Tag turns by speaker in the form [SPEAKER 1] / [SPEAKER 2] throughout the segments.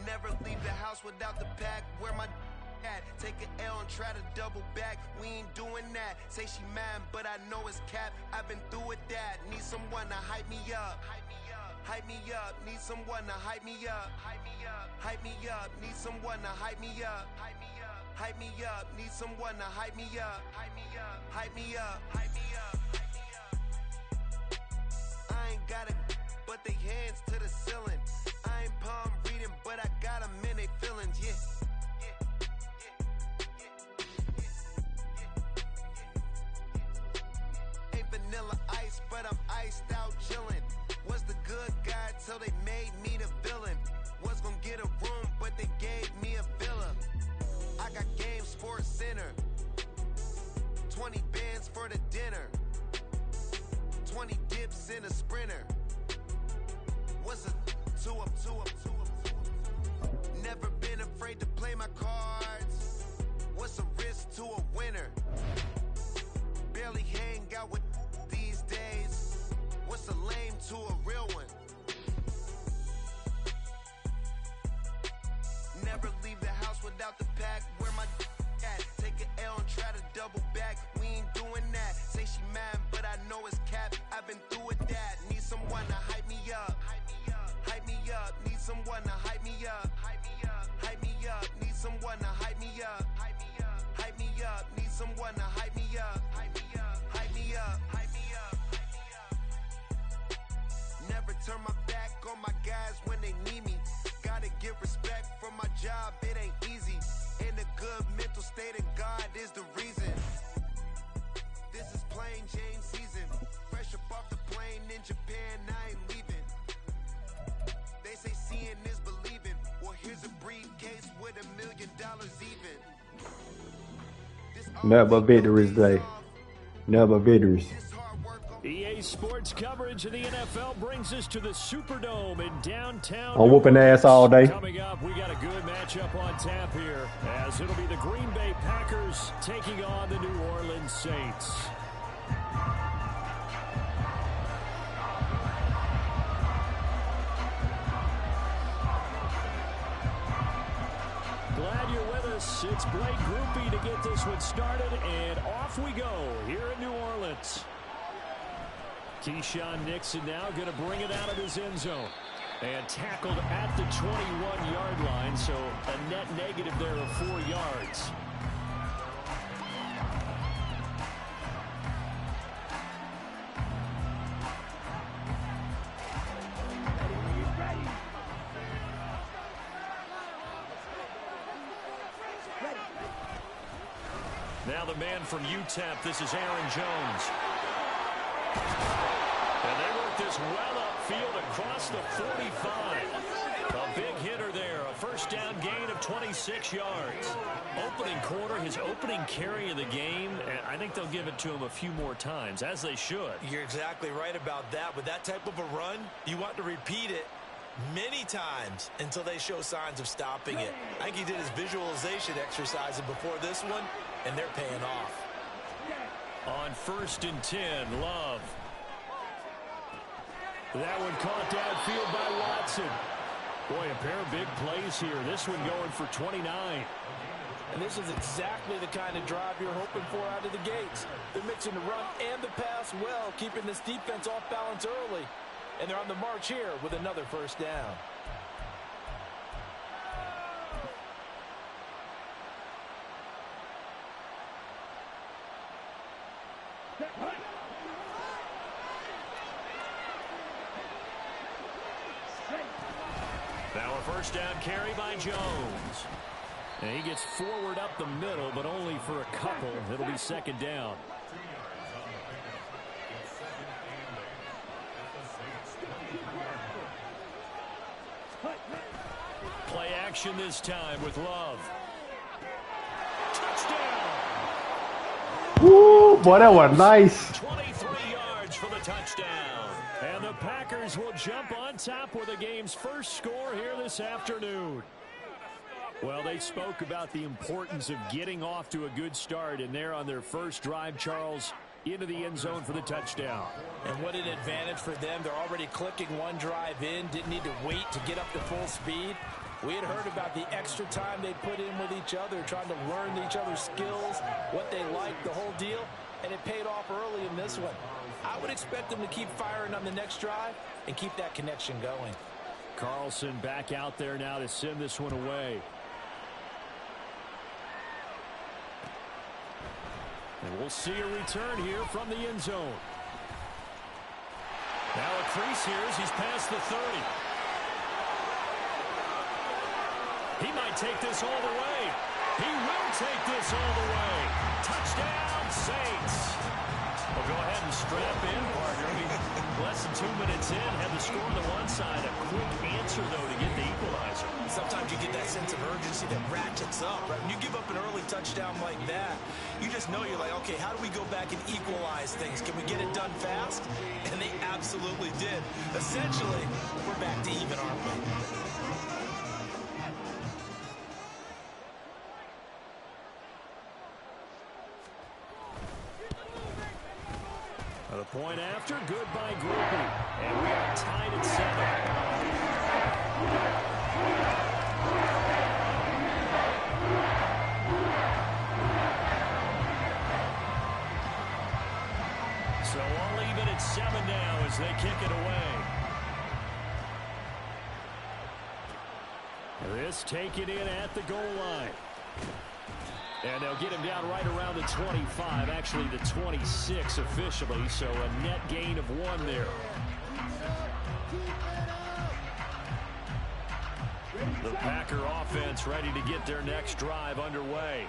[SPEAKER 1] Never leave the house without the pack. Where my at? Take an L and try to double back. We ain't doing that. Say she mad, but I know it's cap. I've been through with that. Need someone to hype me up. Hype me up. Need someone to hype me up. Hype me up. Need someone to hype me up. Hype me up. Need someone to hype me up. Hype me up. Hype me up. Hype me up. I ain't got it, but they hands to the ceiling. I ain't palm reading, but I got them in they feelings, yeah. Ain't vanilla ice, but I'm iced out chillin'. Was the good guy till they made me the villain. Was gonna get a room, but they gave me a villa. I got game Sports Center. 20 bands for the dinner. 20 dips in a sprinter. What's a two up? Never been afraid to play my cards. What's a risk to a winner? Barely hang out with these days. What's a lame to a real one? Never leave the house without the pack. Where my at? Take an L and try to double back. We ain't doing that. Say she mad, but I know it's cap. I've been through with that. Need someone to hype me up. Hype me up. Need someone to hype me up. Hype me up. Need someone to hype me up. Hype me up. Need someone to hype me up. Hype me up. Hype me up. Never turn my back on my guys when they need me. Gotta give respect for my job, it ain't easy. In a good mental state and God is the reason. This is plain Jane season. Fresh up off the plane in Japan, I ain't leaving. They say seeing is believing. Well, here's a briefcase with $1 million even.
[SPEAKER 2] Never victories day. Never victories.
[SPEAKER 3] EA Sports coverage of the NFL brings us to the Superdome in downtown.
[SPEAKER 2] I'm whooping ass all day.
[SPEAKER 3] Coming up, we got a good matchup on tap here, as it'll be the Green Bay Packers taking on the New Orleans Saints. Glad you're with us. It's Blake Groupie to get this one started, and off we go here in New Orleans. Keyshawn Nixon now going to bring it out of his end zone. And tackled at the 21-yard line, so a net negative there of 4 yards. Now the man from UTEP, this is Aaron Jones. And they work this well upfield across the 45. A big hitter there, a first down gain of 26 yards. Opening quarter, his opening carry of the game, and I think they'll give it to him a few more times, as they should.
[SPEAKER 4] You're exactly right about that. With that type of a run, you want to repeat it many times until they show signs of stopping it. I think he did his visualization exercise before this one, and they're paying off.
[SPEAKER 3] On 1st and 10, Love. That one caught downfield by Watson. Boy, a pair of big plays here. This one going for 29.
[SPEAKER 4] And this is exactly the kind of drive you're hoping for out of the gates. They're mixing the run and the pass well, keeping this defense off balance early. And they're on the march here with another first down.
[SPEAKER 3] Now a first down carry by Jones. And he gets forward up the middle, but only for a couple. It'll be 2nd down. Play action this time with Love. Touchdown!
[SPEAKER 2] Woo, boy, that was nice.
[SPEAKER 3] 23 yards for the touchdown. And the Packers will jump on top with the game's first score here this afternoon. Well, they spoke about the importance of getting off to a good start, and they're on their first drive, Charles, into the end zone for the touchdown.
[SPEAKER 4] And what an advantage for them. They're already clicking one drive in, didn't need to wait to get up to full speed. We had heard about the extra time they put in with each other, trying to learn each other's skills, what they like, the whole deal, and it paid off early in this one. I would expect them to keep firing on the next drive and keep that connection going.
[SPEAKER 3] Carlson back out there now to send this one away. And we'll see a return here from the end zone. Now a crease here as he's past the 30. He might take this all the way. He will take this all the way. Touchdown, Saints. Well, go ahead and strap in, partner. Less than 2 minutes in, had the score on the one side. A quick answer, though, to get the equalizer.
[SPEAKER 4] Sometimes you get that sense of urgency that ratchets up, right? When you give up an early touchdown like that, you just know you're like, okay, how do we go back and equalize things? Can we get it done fast? And they absolutely did. Essentially, we're back to even, aren't we?
[SPEAKER 3] The point after, good by Groupie. And we are tied at 7. So all even at 7 now as they kick it away. This taken in at the goal line. And they'll get him down right around the 25, actually the 26 officially, so a net gain of 1 there. The Packer offense ready to get their next drive underway.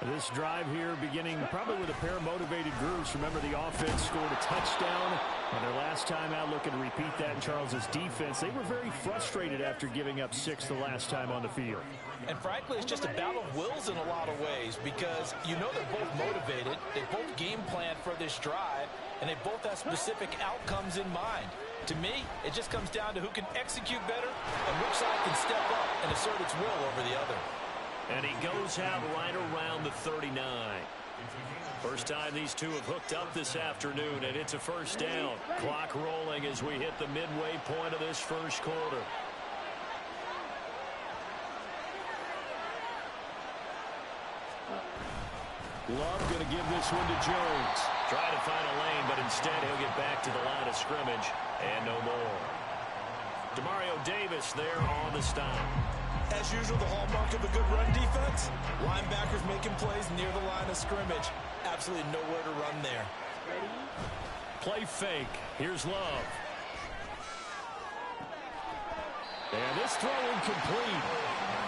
[SPEAKER 3] This drive here beginning probably with a pair of motivated groups. Remember, the offense scored a touchdown on their last time out, looking to repeat that in Charles's defense. They were very frustrated after giving up 6 the last time on the field.
[SPEAKER 4] And frankly, it's just a battle of wills in a lot of ways because you know they're both motivated, they both game plan for this drive, and they both have specific outcomes in mind. To me, it just comes down to who can execute better and which side can step up and assert its will over the other.
[SPEAKER 3] And he goes out right around the 39. First time these two have hooked up this afternoon, and it's a first down. Clock rolling as we hit the midway point of this first quarter. Love going to give this one to Jones. Try to find a lane, but instead he'll get back to the line of scrimmage and no more. Demario Davis there on the stop.
[SPEAKER 4] As usual, the hallmark of a good run defense, linebackers making plays near the line of scrimmage. Absolutely nowhere to run there.
[SPEAKER 3] Play fake. Here's Love. And this throw incomplete.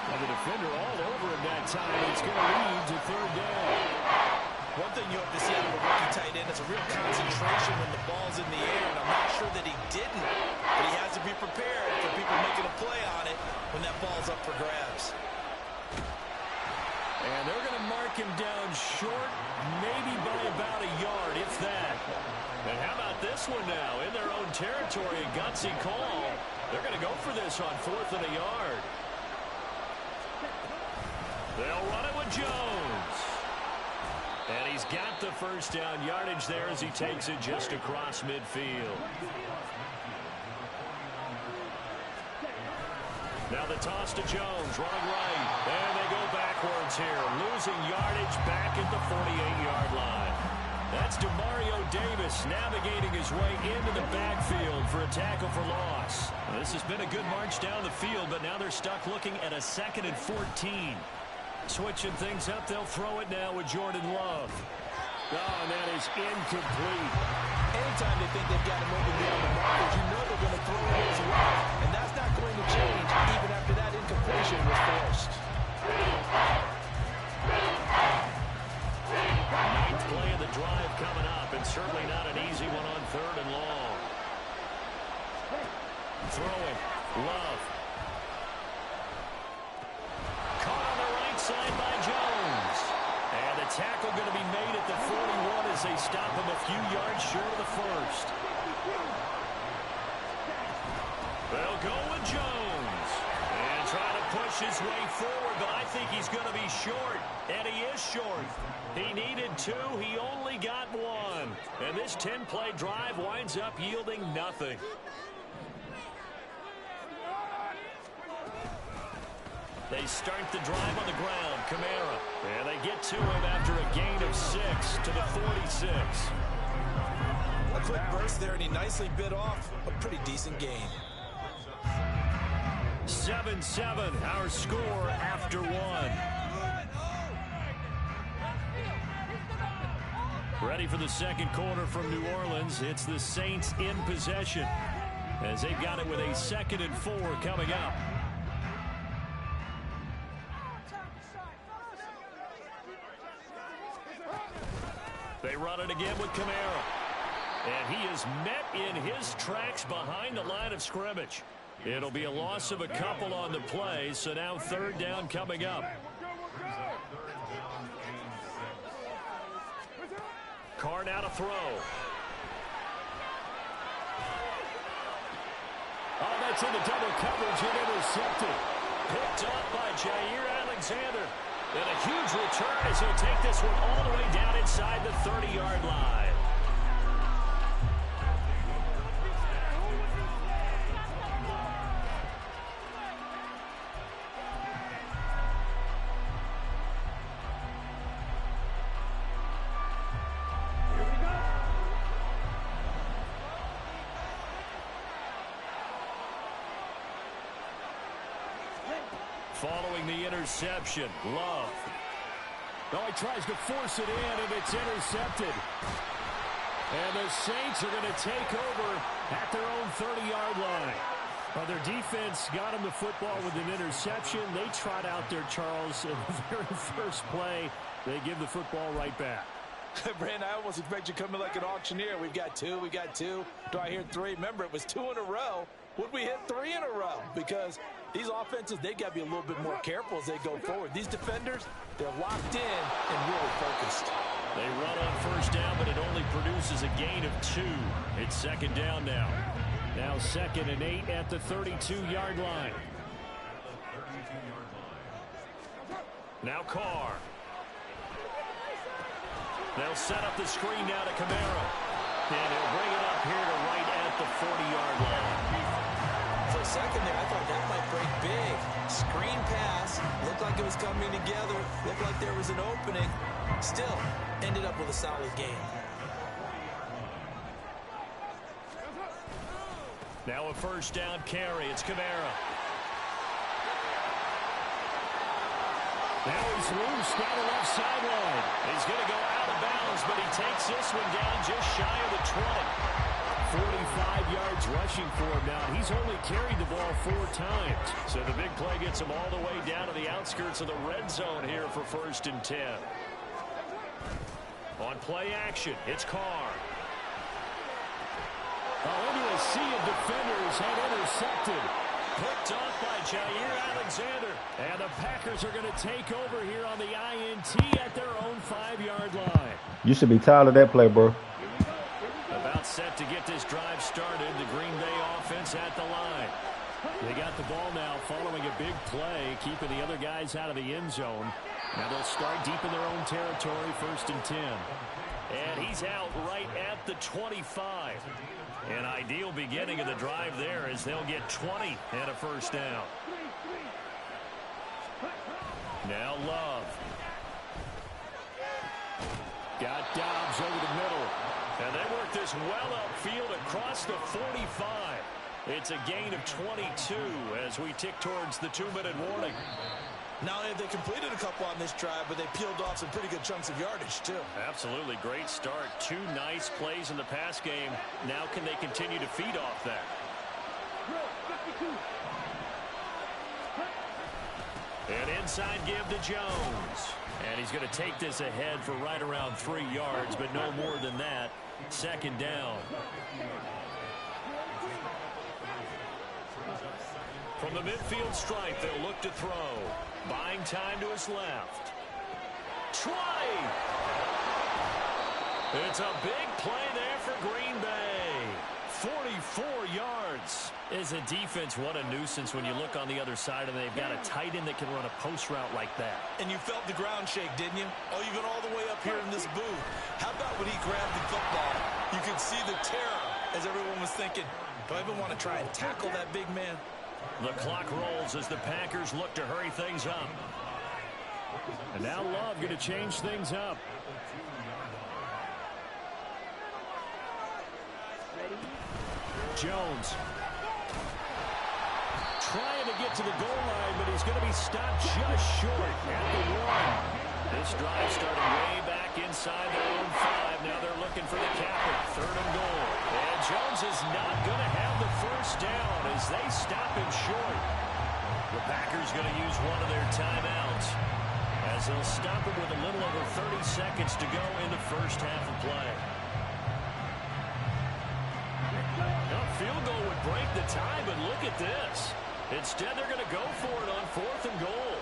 [SPEAKER 3] And the defender all over him that time. It's going to lead to 3rd down.
[SPEAKER 4] One thing you hope to see out of a rookie tight end is a real concentration when the ball's in the air, and I'm not sure that he didn't, but he has to be prepared for people making a play on it when that ball's up for grabs.
[SPEAKER 3] And they're going to mark him down short, maybe by about a yard, if that. And how about this one now? In their own territory, a gutsy call. They're going to go for this on 4th and a yard. They'll run it with Jones. And he's got the first down yardage there as he takes it just across midfield. Now the toss to Jones, running right. And they go backwards here, losing yardage back at the 48-yard line. That's Demario Davis navigating his way into the backfield for a tackle for loss. Well, this has been a good march down the field, but now they're stuck looking at a 2nd and 14. Switching things up, they'll throw it now with Jordan Love. Oh, and that is incomplete.
[SPEAKER 4] Anytime they think they've got him moving down the markers, you know they're going to throw it his way. And that's not going to change even after that incompletion was forced.
[SPEAKER 3] 9th play of the drive coming up, and certainly not an easy one on 3rd and long. Throwing, Love. Caught on the right side by Jones. And the tackle going to be made at the 41 as they stop him a few yards short of the first. They'll go with Jones. And try to push push his way forward, but I think he's going to be short, and he is short. He needed 2. He only got 1. And this 10-play drive winds up yielding nothing. They start the drive on the ground, Kamara. And they get to him after a gain of 6 to the 46.
[SPEAKER 4] A quick burst there, and he nicely bit off a pretty decent gain.
[SPEAKER 3] 7-7, our score after 1. Ready for the second quarter from New Orleans. It's the Saints in possession as they've got it with a 2nd and 4 coming up. They run it again with Kamara. And he is met in his tracks behind the line of scrimmage. It'll be a loss of a couple on the play, so now 3rd down coming up. Carr now to throw. Oh, that's in the double coverage and intercepted. Picked up by Jair Alexander. And a huge return as he'll take this one all the way down inside the 30-yard line. Following the interception, Love. Oh, he tries to force it in, and it's intercepted. And the Saints are going to take over at their own 30-yard line. Well, their defense got them the football with an interception. They trot out there, Charles, in the very first play. They give the football right back.
[SPEAKER 4] Brand, I almost expect you to come in like an auctioneer. We've got 2, we got 2. Do I hear 3? Remember, it was 2 in a row. Would we hit 3 in a row? Because these offenses, they got to be a little bit more careful as they go forward. These defenders, they're locked in and really focused.
[SPEAKER 3] They run on 1st down, but it only produces a gain of 2. It's 2nd down now. Now 2nd and 8 at the 32-yard line. Now Carr. They'll set up the screen now to Kamara. And he'll bring it up here to right at the 40-yard line.
[SPEAKER 4] For a second there, I thought that might break big. Screen pass. Looked like it was coming together. Looked like there was an opening. Still, ended up with a solid game.
[SPEAKER 3] Now a 1st down carry. It's Kamara. Now he's loose down the left sideline. He's going to go out of bounds, but he takes this one down just shy of the 20. 45 yards rushing for him now. He's only carried the ball 4 times. So the big play gets him all the way down to the outskirts of the red zone here for 1st and 10. On play action, it's Carr. Oh, into a sea of defenders and intercepted. Picked off by Jair Alexander. And the Packers are going to take over here on the INT at their own 5-yard line.
[SPEAKER 2] You should be tired of that play, bro.
[SPEAKER 3] About set to get this drive started. The Green Bay offense at the line. They got the ball now following a big play, keeping the other guys out of the end zone. Now they'll start deep in their own territory, 1st and 10. And he's out right at the 25. An ideal beginning of the drive there as they'll get 20 and a 1st down. Now Love. Got Dobbs over the middle. And they work this well upfield across the 45. It's a gain of 22 as we tick towards the 2-minute warning.
[SPEAKER 4] Not only have they completed a couple on this drive, but they peeled off some pretty good chunks of yardage, too.
[SPEAKER 3] Absolutely. Great start. 2 nice plays in the pass game. Now can they continue to feed off that? And inside give to Jones. And he's going to take this ahead for right around 3 yards, but no more than that. 2nd down. From the midfield stripe, they'll look to throw. Buying time to his left. Try! It's a big play there for Green Bay. 44 yards.
[SPEAKER 5] As a defense, what a nuisance when you look on the other side and they've got a tight end that can run a post route like that.
[SPEAKER 4] And you felt the ground shake, didn't you? Oh, you've been all the way up here in this booth. How about when he grabbed the football? You could see the terror as everyone was thinking, do I even want to try and tackle that big man?
[SPEAKER 3] The clock rolls as the Packers look to hurry things up. And now Love going to change things up. Jones trying to get to the goal line, but he's going to be stopped just short at the 1. This drive started way back inside their own 5. Now they're looking for the capper. 3rd and goal. And Jones is not going to have the first down as they stop him short. The Packers going to use one of their timeouts as they'll stop him with a little over 30 seconds to go in the first half of play. Field goal would break the tie, but look at this. Instead, they're going to go for it on 4th and goal.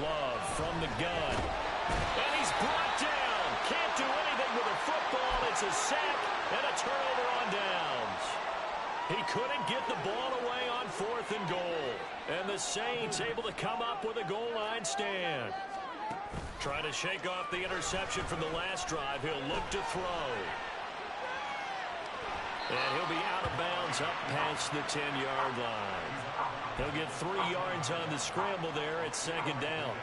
[SPEAKER 3] Love from the gun. And he's brought down. Can't do anything with a football. It's a sack and a turnover on downs. He couldn't get the ball away on 4th and goal. And the Saints able to come up with a goal line stand. Trying to shake off the interception from the last drive. He'll look to throw. And he'll be out of bounds up past the 10-yard line. He'll get 3 yards on the scramble there at 2nd down.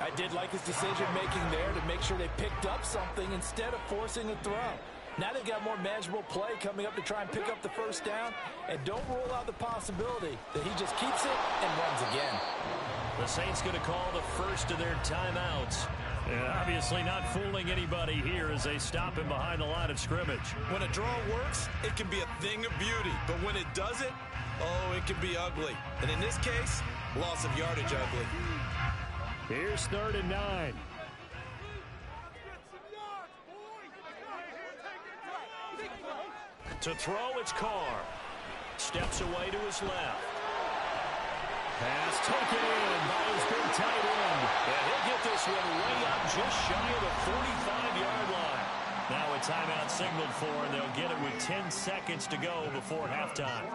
[SPEAKER 4] I did like his decision-making there to make sure they picked up something instead of forcing a throw. Now they've got more manageable play coming up to try and pick up the first down. And don't rule out the possibility that he just keeps it and runs again.
[SPEAKER 3] The Saints going to call the first of their timeouts. And obviously not fooling anybody here as they stop him behind the line of scrimmage.
[SPEAKER 4] When a draw works, it can be a thing of beauty. But when it doesn't, oh, it can be ugly. And in this case, loss of yardage ugly.
[SPEAKER 3] Here's 3rd and 9. To throw, it's Carr. Steps away to his left. Pass taken in by his big tight end. And he'll get this one way up just shy of the 45-yard line. Now a timeout signaled for, and they'll get it with 10 seconds to go before halftime.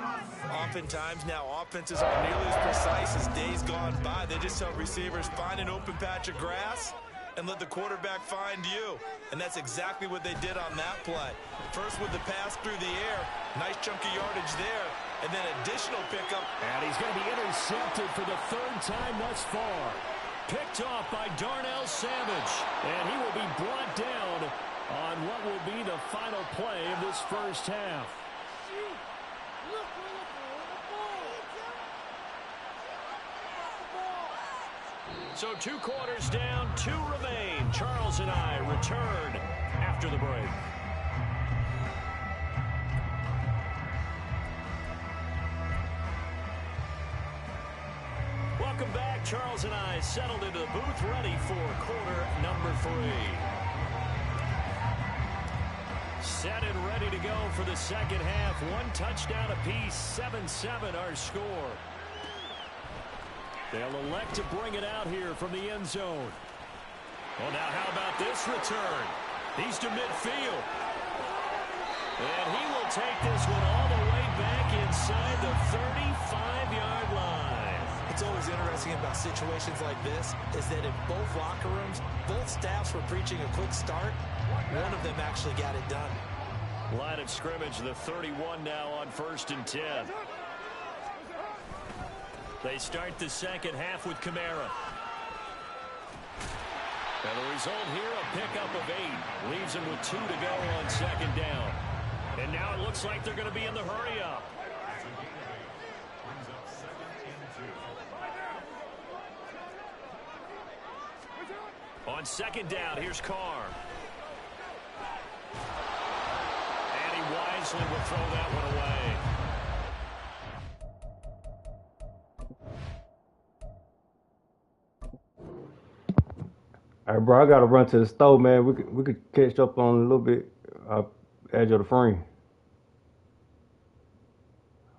[SPEAKER 4] Oftentimes now offenses aren't nearly as precise as days gone by. They just tell receivers, find an open patch of grass and let the quarterback find you. And that's exactly what they did on that play. First with the pass through the air. Nice chunk of yardage there. And then additional pickup.
[SPEAKER 3] And he's going to be intercepted for the 3rd time thus far. Picked off by Darnell Savage. And he will be brought down on what will be the final play of this first half. So 2 quarters down, 2 remain. Charles and I return after the break. Welcome back. Charles and I settled into the booth, ready for quarter number 3. Set and ready to go for the second half. 1 touchdown apiece, 7-7 our score. They'll elect to bring it out here from the end zone. Well, now how about this return? He's to midfield. And he will take this one all the way back inside the 35-yard line.
[SPEAKER 4] It's always interesting about situations like this is that in both locker rooms, both staffs were preaching a quick start. One of them actually got it done.
[SPEAKER 3] Line of scrimmage, the 31 now on 1st and 10. They start the second half with Kamara. And the result here, a pickup of 8. Leaves him with 2 to go on 2nd down. And now it looks like they're going to be in the hurry-up. On 2nd down, here's Carr. And he wisely will throw that one away.
[SPEAKER 2] All right, bro, I got to run to the store, man. We could catch up on a little bit. Edge of the frame.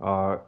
[SPEAKER 2] All right.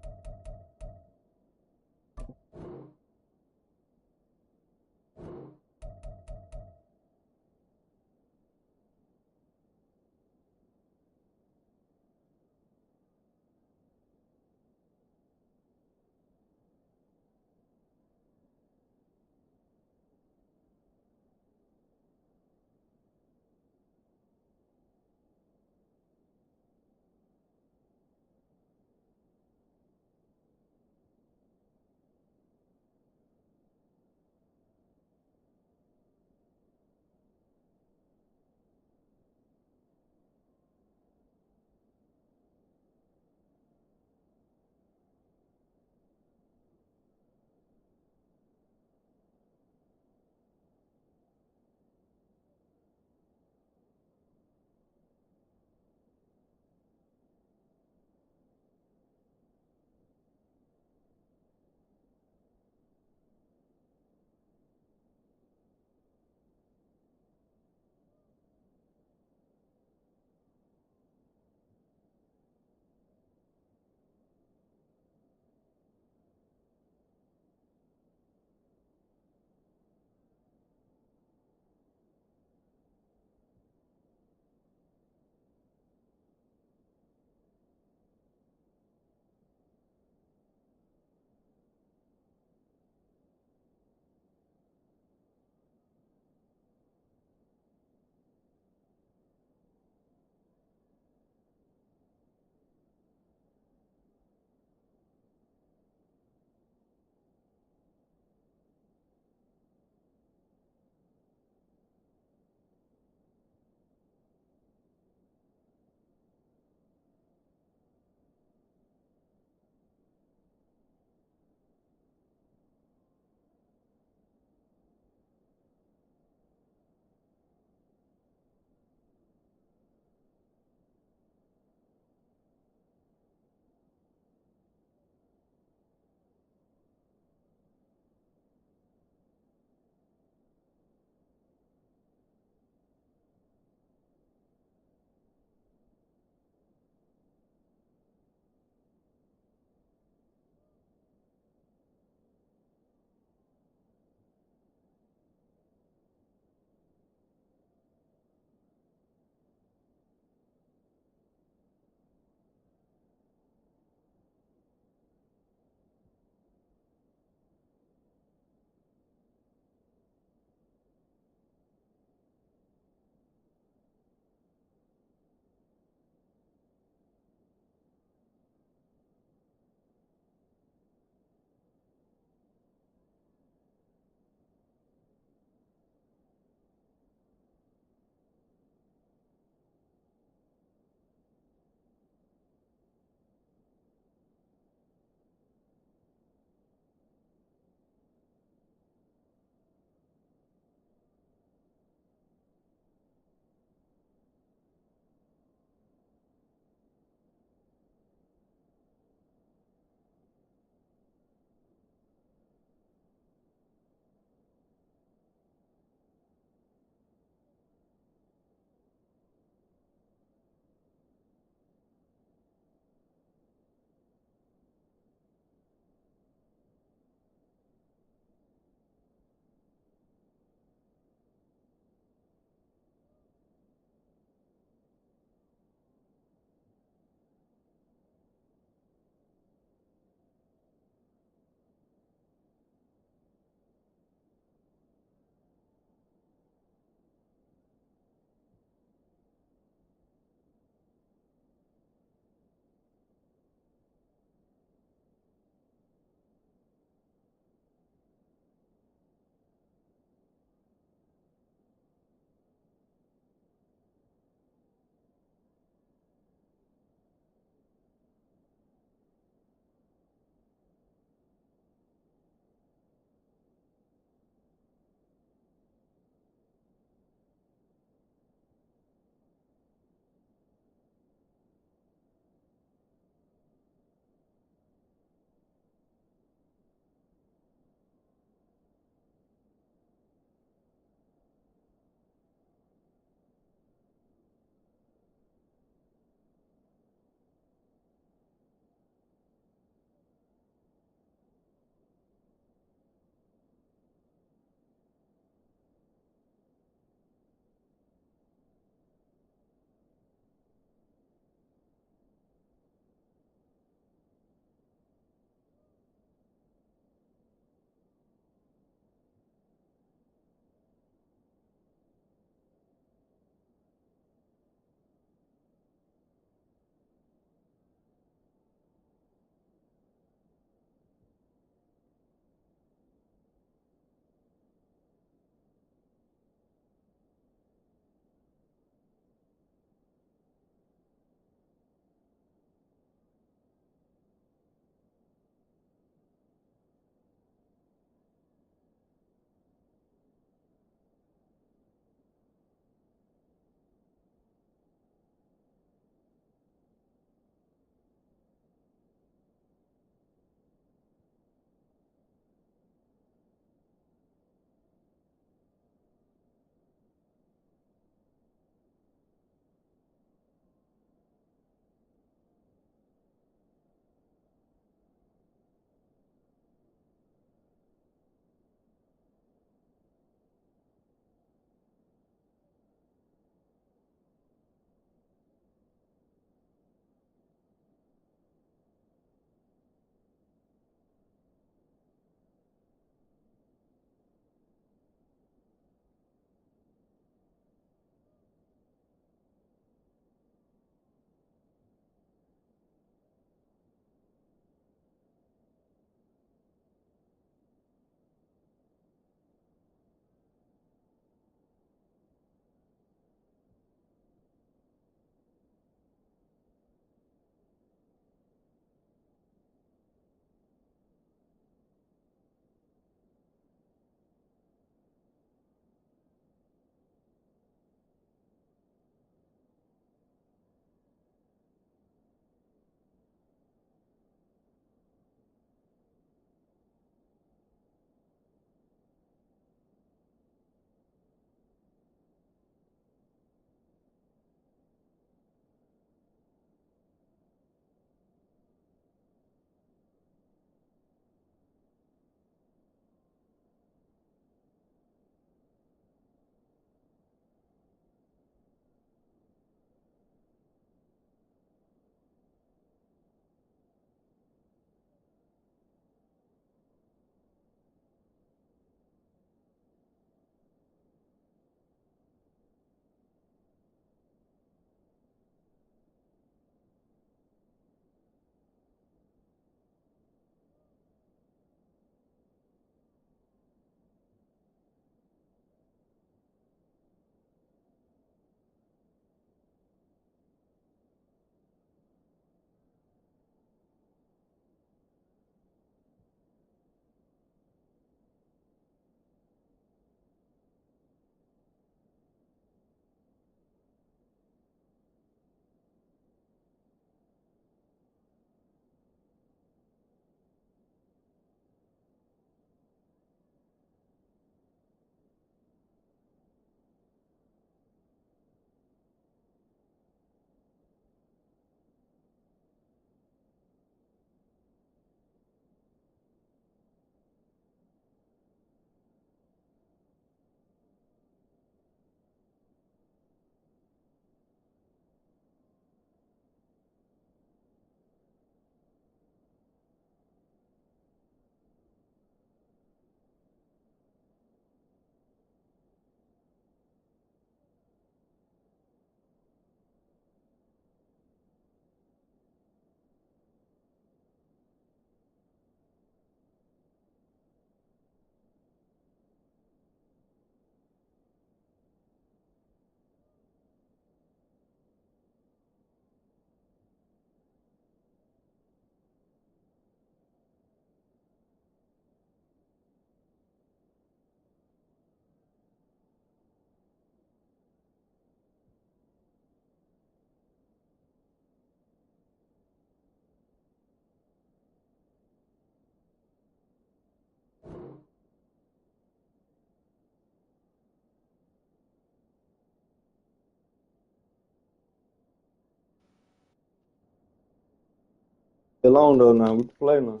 [SPEAKER 2] Still on though now. We can play now.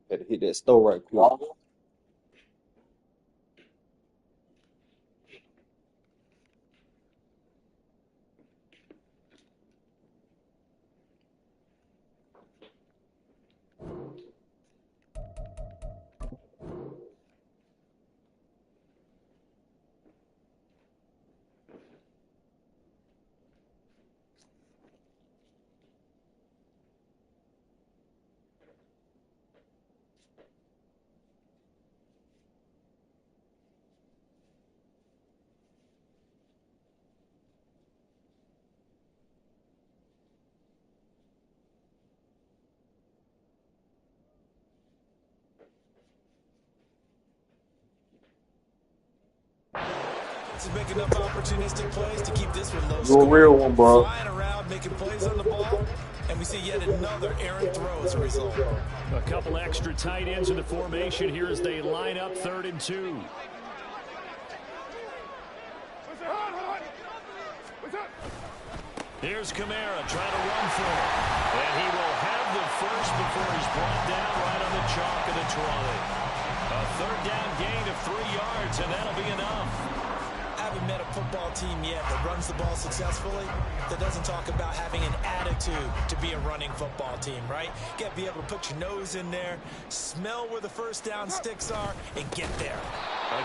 [SPEAKER 2] Had to hit that store right quick.
[SPEAKER 4] To make enough opportunistic plays to keep this one low
[SPEAKER 2] You a
[SPEAKER 4] scoring.
[SPEAKER 2] real one, bro.
[SPEAKER 4] Flying around, making plays on the ball, and we see yet another errant throw as a result.
[SPEAKER 3] A couple extra tight ends in the formation here as they line up 3rd and 2. Here's Kamara trying to run for it. And he will have the first before he's brought down right on the chalk of the 20. A 3rd down gain of 3 yards, and that'll be enough.
[SPEAKER 4] I haven't met a football team yet that runs the ball successfully that doesn't talk about having an attitude to be a running football team, right? You got to be able to put your nose in there, smell where the first down sticks are, and get there.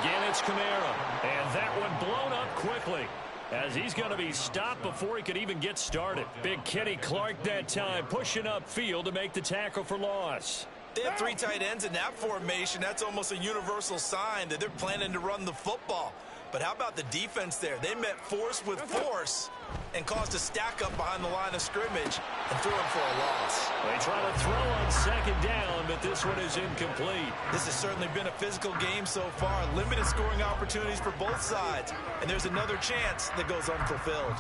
[SPEAKER 3] Again, it's Kamara. And that one blown up quickly as he's going to be stopped before he could even get started. Big Kenny Clark that time pushing upfield to make the tackle for loss.
[SPEAKER 4] They have 3 tight ends in that formation. That's almost a universal sign that they're planning to run the football. But how about the defense there? They met force with force and caused a stack up behind the line of scrimmage and threw him for a loss.
[SPEAKER 3] They try to throw on 2nd down, but this one is incomplete.
[SPEAKER 4] This has certainly been a physical game so far. Limited scoring opportunities for both sides. And there's another chance that goes unfulfilled.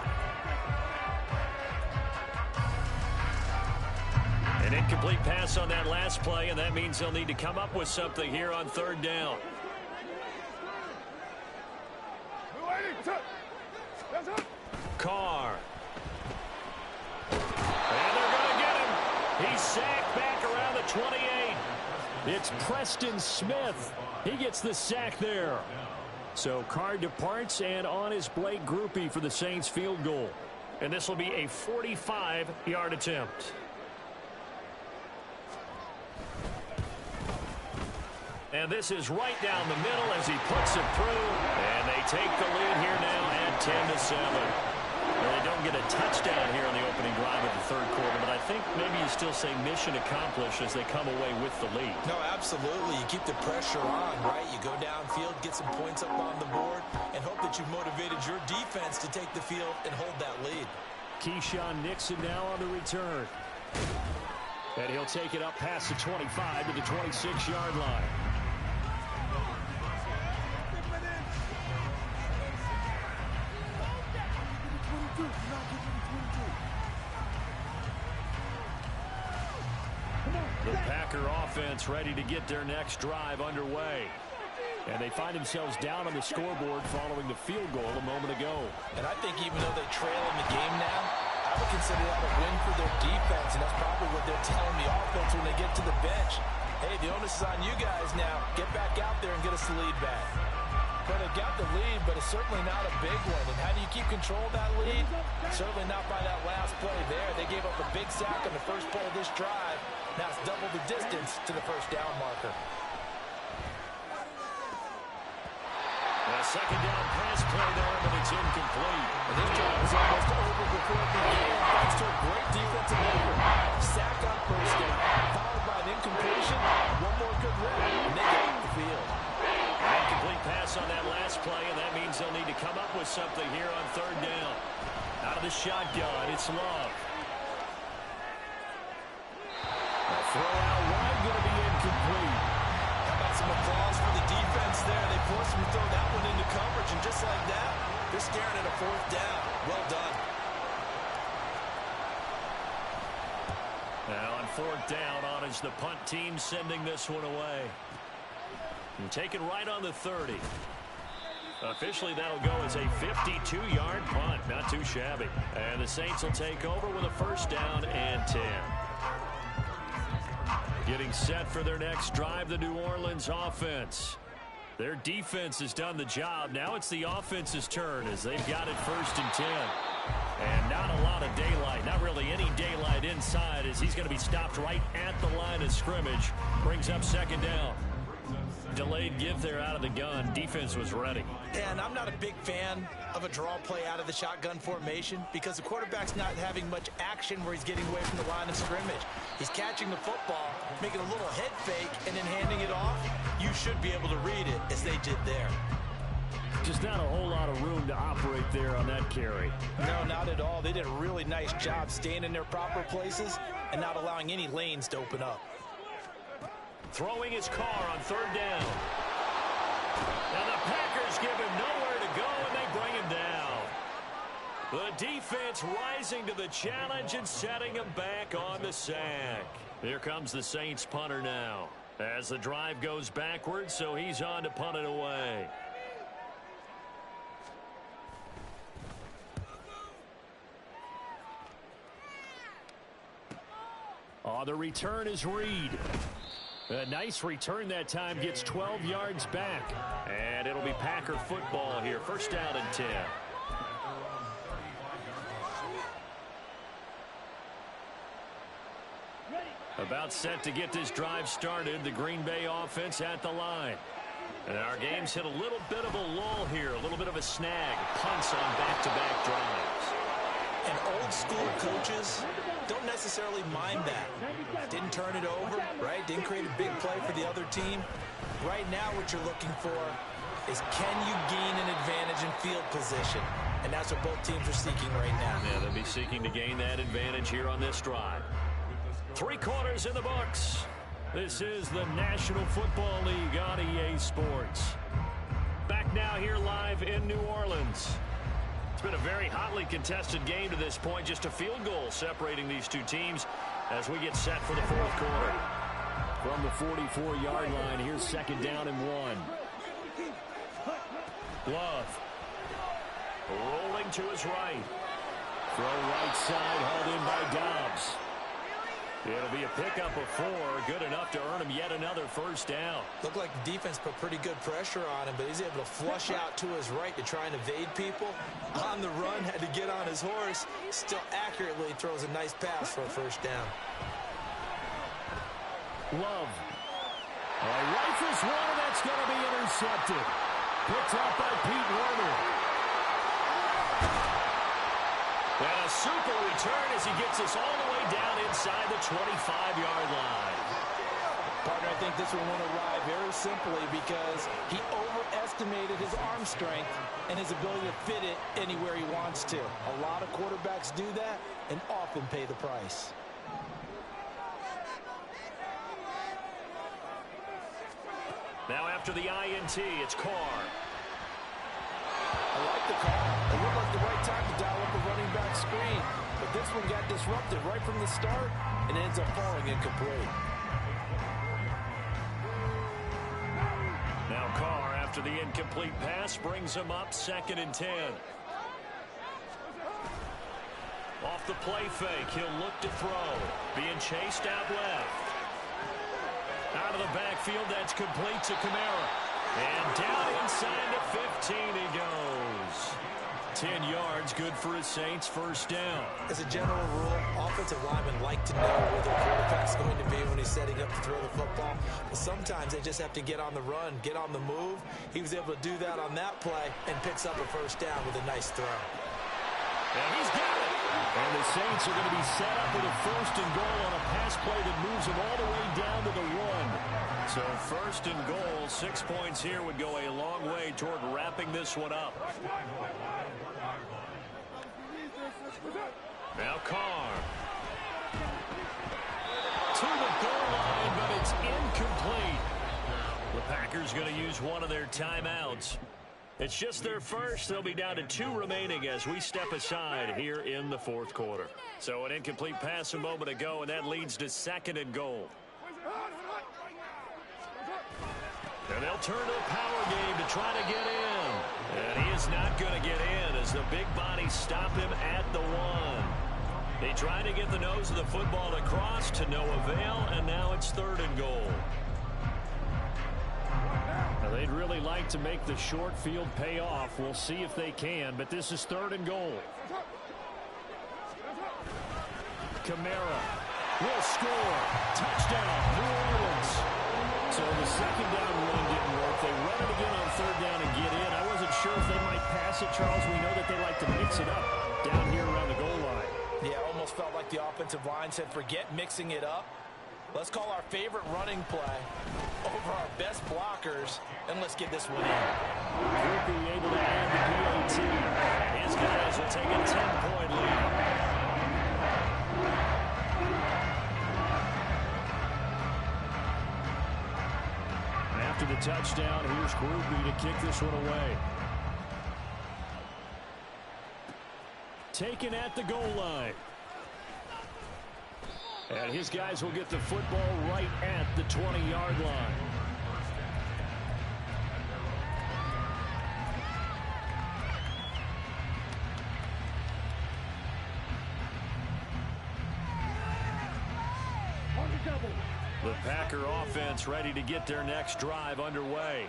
[SPEAKER 3] An incomplete pass on that last play, and that means they'll need to come up with something here on 3rd down. Carr. And they're going to get him. He's sacked back around the 28. It's Preston Smith. He gets the sack there. So Carr departs, and on is Blake Groupie for the Saints field goal. And this will be a 45-yard attempt. And this is right down the middle as he puts it through. And they take the lead here now at 10-7. Well, they don't get a touchdown here in the opening drive of the 3rd quarter, but I think maybe you still say mission accomplished as they come away with the lead.
[SPEAKER 4] No, absolutely. You keep the pressure on, right? You go downfield, get some points up on the board, and hope that you've motivated your defense to take the field and hold that lead. Keyshawn
[SPEAKER 3] Nixon now on the return. And he'll take it up past the 25 to the 26-yard line. The Packer offense ready to get their next drive underway. And they find themselves down on the scoreboard following the field goal a moment ago.
[SPEAKER 4] And I think even though they trail in the game now, I would consider that a win for their defense, and that's probably what they're telling the offense when they get to the bench. Hey, the onus is on you guys now. Get back out there and get us the lead back. Well, they got the lead, but it's certainly not a big one. And how do you keep control of that lead? Certainly not by that last play there. They gave up a big sack on the first play of this drive. Now it's double the distance to the first down marker.
[SPEAKER 3] A 2nd down pass play there, but it's incomplete.
[SPEAKER 4] And this drive is almost over before it began, thanks to a great defensive effort. Sack on first down, followed by an incompletion. One more good run, and they get off the field.
[SPEAKER 3] An incomplete pass on that last play, and that means they'll need to come up with something here on 3rd down. Out of the shotgun, it's Love. A throw out wide, going to be incomplete.
[SPEAKER 4] How about some applause for the defense there? They forced him to throw that one into coverage, and just like that, they're staring at a 4th down. Well done.
[SPEAKER 3] Now on 4th down, on is the punt team sending this one away. And taken right on the 30. Officially, that'll go as a 52-yard punt. Not too shabby. And the Saints will take over with a 1st down and 10. Getting set for their next drive, the New Orleans offense. Their defense has done the job. Now it's the offense's turn as they've got it 1st and 10. And not a lot of daylight, not really any daylight inside as he's going to be stopped right at the line of scrimmage. Brings up 2nd down. Delayed give there out of the gun. Defense was ready.
[SPEAKER 4] And I'm not a big fan of a draw play out of the shotgun formation because the quarterback's not having much action where he's getting away from the line of scrimmage. He's catching the football, making a little head fake, and then handing it off. You should be able to read it as they did there.
[SPEAKER 5] Just not a whole lot of room to operate there on that carry.
[SPEAKER 4] No, not at all. They did a really nice job staying in their proper places and not allowing any lanes to open up.
[SPEAKER 3] Throwing his car on 3rd down. Now the Packers give him nowhere to go, and they bring him down. The defense rising to the challenge and setting him back on the sack. Here comes the Saints punter now. As the drive goes backwards, so he's on to punt it away. The return is Reed. A nice return that time, gets 12 yards back. And it'll be Packer football here. 1st down and 10. About set to get this drive started. The Green Bay offense at the line. And our game's hit a little bit of a lull here. A little bit of a snag. Punts on back-to-back drives.
[SPEAKER 4] And old school coaches don't necessarily mind that. Didn't turn it over, right? Didn't create a big play for the other team. Right now what you're looking for is can you gain an advantage in field position? And that's what both teams are seeking right now.
[SPEAKER 3] Yeah, they'll be seeking to gain that advantage here on this drive. 3 quarters in the books. This is the National Football League on EA Sports. Back now here live in New Orleans. It's been a very hotly contested game to this point. Just a field goal separating these two teams as we get set for the 4th quarter.
[SPEAKER 5] From the 44-yard line, here's 2nd down and 1.
[SPEAKER 3] Love. Rolling to his right.
[SPEAKER 5] Throw right side, hauled in by Dobbs.
[SPEAKER 3] It'll be a pickup of 4. Good enough to earn him yet another 1st down.
[SPEAKER 4] Looked like the defense put pretty good pressure on him, but he's able to flush out to his right to try and evade people. On the run, had to get on his horse. Still accurately throws a nice pass for a 1st down.
[SPEAKER 5] Love. Rifles one, and that's going to be intercepted. Picked up by Pete Werner.
[SPEAKER 3] And a super return as he gets us all the way down inside the 25-yard line.
[SPEAKER 4] Partner, I think this one won't arrive very simply because he overestimated his arm strength and his ability to fit it anywhere he wants to. A lot of quarterbacks do that and often pay the price.
[SPEAKER 3] Now after the INT, it's Carr.
[SPEAKER 4] I like the call. It looked like the right time to dial up a running back screen. But this one got disrupted right from the start and ends up falling incomplete.
[SPEAKER 3] Now Carr, after the incomplete pass, brings him up 2nd and 10. Off the play fake, he'll look to throw. Being chased out left. Out of the backfield, that's complete to Kamara. And down inside the 15 he goes. 10 yards, good for his Saints, 1st down.
[SPEAKER 4] As a general rule, offensive linemen like to know where their quarterback's going to be when he's setting up to throw the football. But sometimes they just have to get on the run, get on the move. He was able to do that on that play and picks up a 1st down with a nice throw.
[SPEAKER 3] And he's got it.
[SPEAKER 5] And the Saints are going to be set up with a 1st and goal on a pass play that moves them all the way down to the 1.
[SPEAKER 3] So 1st and goal, 6 points here would go a long way toward wrapping this one up. Now Carr. To the goal line, but it's incomplete. The Packers going to use one of their timeouts. It's just their first. They'll be down to 2 remaining as we step aside here in the 4th quarter. So an incomplete pass a moment ago, and that leads to 2nd and goal. And they'll turn to a power game to try to get in. And he is not going to get in as the big bodies stop him at the 1. They try to get the nose of the football across to no avail, and now it's 3rd and goal. Now they'd really like to make the short field pay off. We'll see if they can, but this is 3rd and goal. Kamara will score. Touchdown, New Orleans. So the second down run didn't work. They run it again on 3rd down and get in. I wasn't sure if they might pass it, Charles. We know that they like to mix it up down here around the goal line.
[SPEAKER 4] Yeah, almost felt like the offensive line said, forget mixing it up. Let's call our favorite running play over our best blockers, and let's get this one in.
[SPEAKER 3] Groupie able to add the PAT. And his guys will take a 10-point lead. After the touchdown, here's Groupie to kick this one away. Taken at the goal line. And his guys will get the football right at the 20-yard line. The Packer offense ready to get their next drive underway.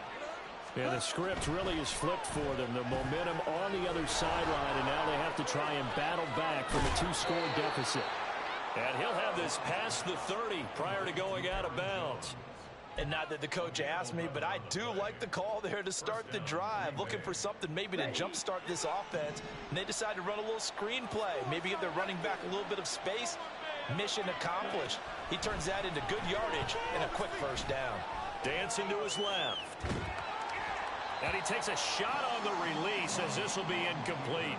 [SPEAKER 3] And the script really is flipped for them. The momentum on the other sideline, and now they have to try and battle back from a 2-score deficit. And he'll have this past the 30 prior to going out of bounds.
[SPEAKER 4] And not that the coach asked me, but I do like the call there to start the drive. Looking for something maybe to jumpstart this offense. And they decide to run a little screen play. Maybe give their running back a little bit of space. Mission accomplished. He turns that into good yardage and a quick 1st down.
[SPEAKER 3] Dancing to his left. And he takes a shot on the release as this will be incomplete.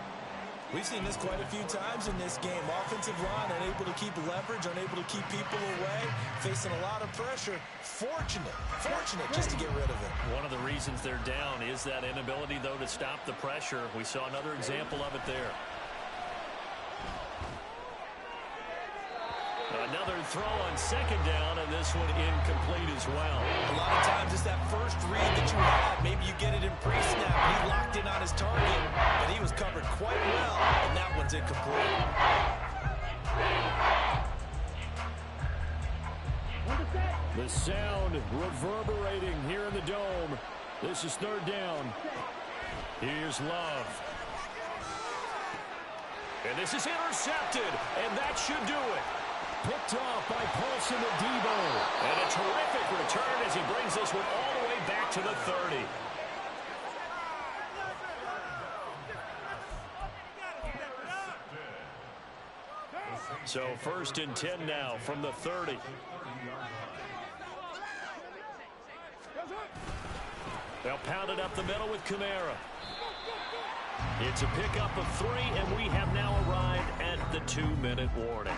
[SPEAKER 4] We've seen this quite a few times in this game. Offensive line unable to keep leverage, unable to keep people away, facing a lot of pressure. Fortunate just to get rid of it.
[SPEAKER 3] One of the reasons they're down is that inability, though, to stop the pressure. We saw another example of it there. Another throw on 2nd down, and this one incomplete as well.
[SPEAKER 4] A lot of times it's that first read that you have. Maybe you get it in pre-snap. He locked in on his target, but he was covered quite well, and that one's incomplete.
[SPEAKER 3] The sound reverberating here in the dome. This is 3rd down. Here's Love. And this is intercepted, and that should do it. Picked off by Paulson to Debo. And a terrific return as he brings this one all the way back to the 30. So 1st and 10 now from the 30. They'll pound it up the middle with Kamara. It's a pickup of 3, and we have now arrived at the 2-minute warning.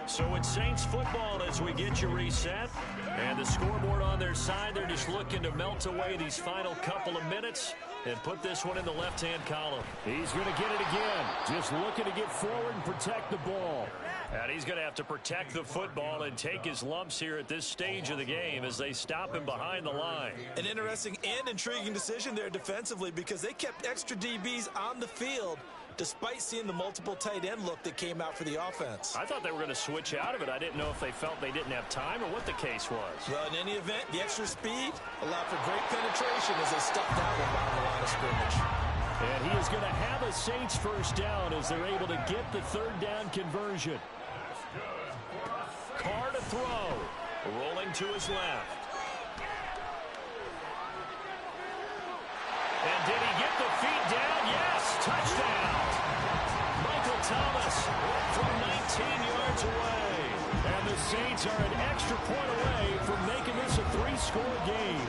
[SPEAKER 3] So it's Saints football as we get you reset. And the scoreboard on their side, they're just looking to melt away these final couple of minutes and put this one in the left-hand column. He's going to get it again. Just looking to get forward and protect the ball. And he's going to have to protect the football and take his lumps here at this stage of the game as they stop him behind the line.
[SPEAKER 4] An interesting and intriguing decision there defensively because they kept extra DBs on the field despite seeing the multiple tight end look that came out for the offense.
[SPEAKER 3] I thought they were going to switch out of it. I didn't know if they felt they didn't have time or what the case was.
[SPEAKER 4] Well, in any event, the extra speed allowed for great penetration as they stuffed that one behind the line of scrimmage.
[SPEAKER 3] And he is going to have a Saints 1st down as they're able to get the 3rd down conversion. Carr to throw. Rolling to his left. And did he get the feet down? Yes, touchdown. Michael Thomas from 19 yards away. And the Saints are an extra point away from making this a 3-score game.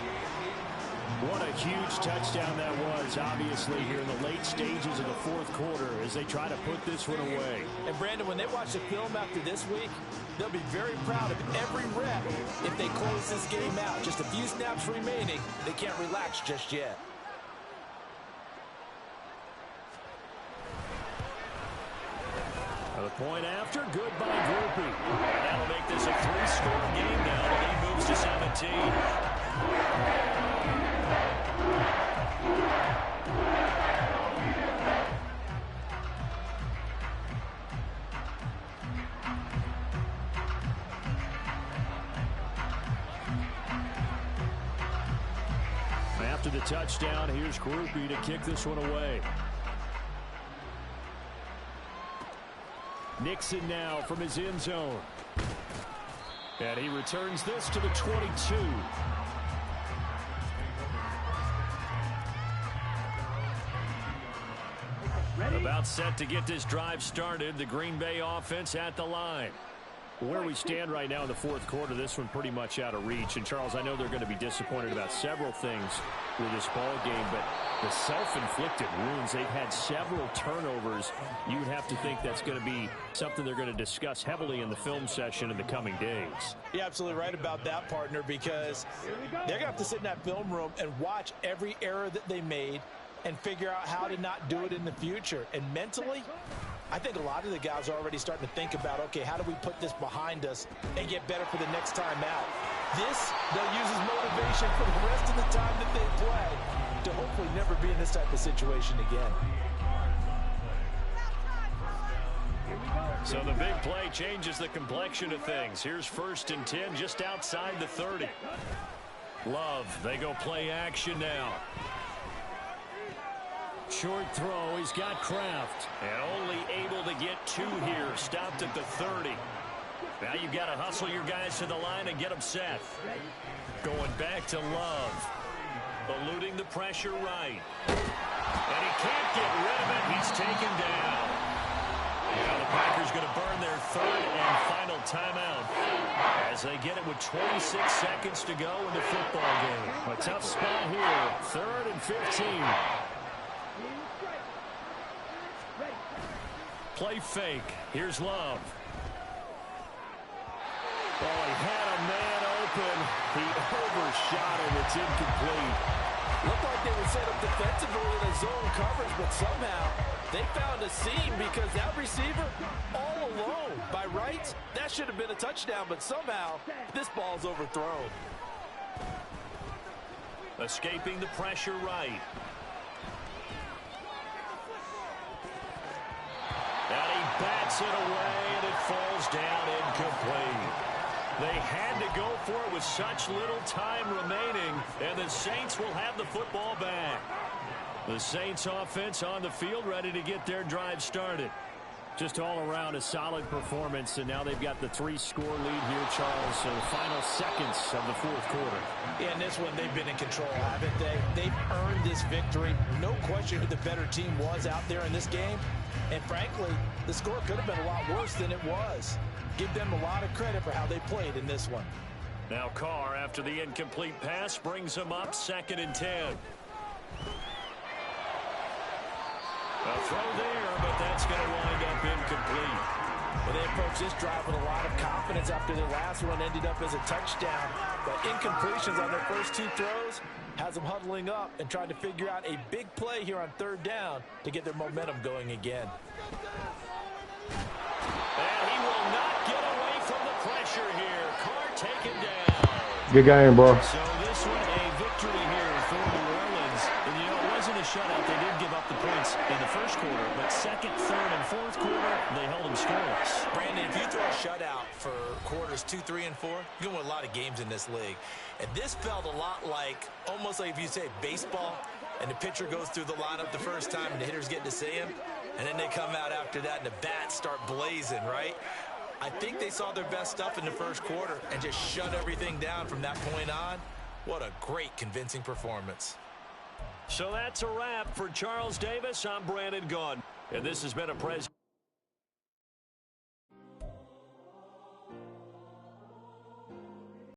[SPEAKER 3] What a huge touchdown that was, obviously, here in the late stages of the 4th quarter as they try to put this one away.
[SPEAKER 4] And, Brandon, when they watch the film after this week, they'll be very proud of every rep if they close this game out. Just a few snaps remaining. They can't relax just yet.
[SPEAKER 3] The point after, good by Groupie. And that'll make this a 3-score game now. The lead moves to 17. after the touchdown. Here's Groupie to kick this one away. Nixon now from his end zone. And he returns this to the 22. About set to get this drive started. The Green Bay offense at the line. Where we stand right now in the fourth quarter, this one pretty much out of reach. And, Charles, I know they're going to be disappointed about several things with this ball game, but the self-inflicted wounds, they've had several turnovers. You would have to think that's going to be something they're going to discuss heavily in the film session in the coming days.
[SPEAKER 4] You're absolutely right about that, partner, because they're going to have to sit in that film room and watch every error that they made and figure out how to not do it in the future. And mentally, I think a lot of the guys are already starting to think about, okay, how do we put this behind us and get better for the next time out? This, they'll use as motivation for the rest of the time that they play to hopefully never be in this type of situation again.
[SPEAKER 3] So the big play changes the complexion of things. Here's 1st and 10 just outside the 30. Love, they go play action now. Short throw, he's got Kraft. And only able to get 2 here. Stopped at the 30. Now you've got to hustle your guys to the line and get them set. Going back to Love. Eluding the pressure right. And he can't get rid of it. He's taken down. Now the Packers going to burn their 3rd and final timeout as they get it with 26 seconds to go in the football game. A tough spot here. 3rd and 15. Play fake. Here's Love. Oh, he had a man open. He overshot him. It's incomplete.
[SPEAKER 4] Looked like they were set up defensively in a zone coverage, but somehow they found a seam because that receiver all alone. By rights, that should have been a touchdown, but somehow this ball's overthrown.
[SPEAKER 3] Escaping the pressure right. And he bats it away, and it falls down incomplete. They had to go for it with such little time remaining, and the Saints will have the football back. The Saints offense on the field ready to get their drive started. Just all around a solid performance, and now they've got the 3-score lead here, Charles. So the final seconds of the fourth quarter.
[SPEAKER 4] Yeah, in this one, they've been in control, haven't they? They've earned this victory. No question who the better team was out there in this game. And frankly, the score could have been a lot worse than it was. Give them a lot of credit for how they played in this one.
[SPEAKER 3] Now Carr, after the incomplete pass, brings them up 2nd and 10. A throw there, but that's going to wind up incomplete.
[SPEAKER 4] Well, they approached this drive with a lot of confidence after their last one ended up as a touchdown. But incompletions on their first 2 throws has them huddling up and trying to figure out a big play here on 3rd down to get their momentum going again.
[SPEAKER 3] And he will not get away from the pressure here. Carr taken down.
[SPEAKER 2] Good game, bro.
[SPEAKER 3] So this one a victory here for New Orleans. And you know, it wasn't a shutout. They did give up the points in the first quarter, but 2nd, 3rd, and 4th quarter, they held them scoreless.
[SPEAKER 4] Brandon, if you throw a shutout for quarters 2, 3, and 4, you're going to win a lot of games in this league. And this felt a lot like, almost like if you say baseball, and the pitcher goes through the lineup the first time and the hitters get to see him, and then they come out after that and the bats start blazing, right? I think they saw their best stuff in the first quarter and just shut everything down from that point on. What a great, convincing performance.
[SPEAKER 3] So that's a wrap for Charles Davis. I'm Brandon Gaudin, and this has been a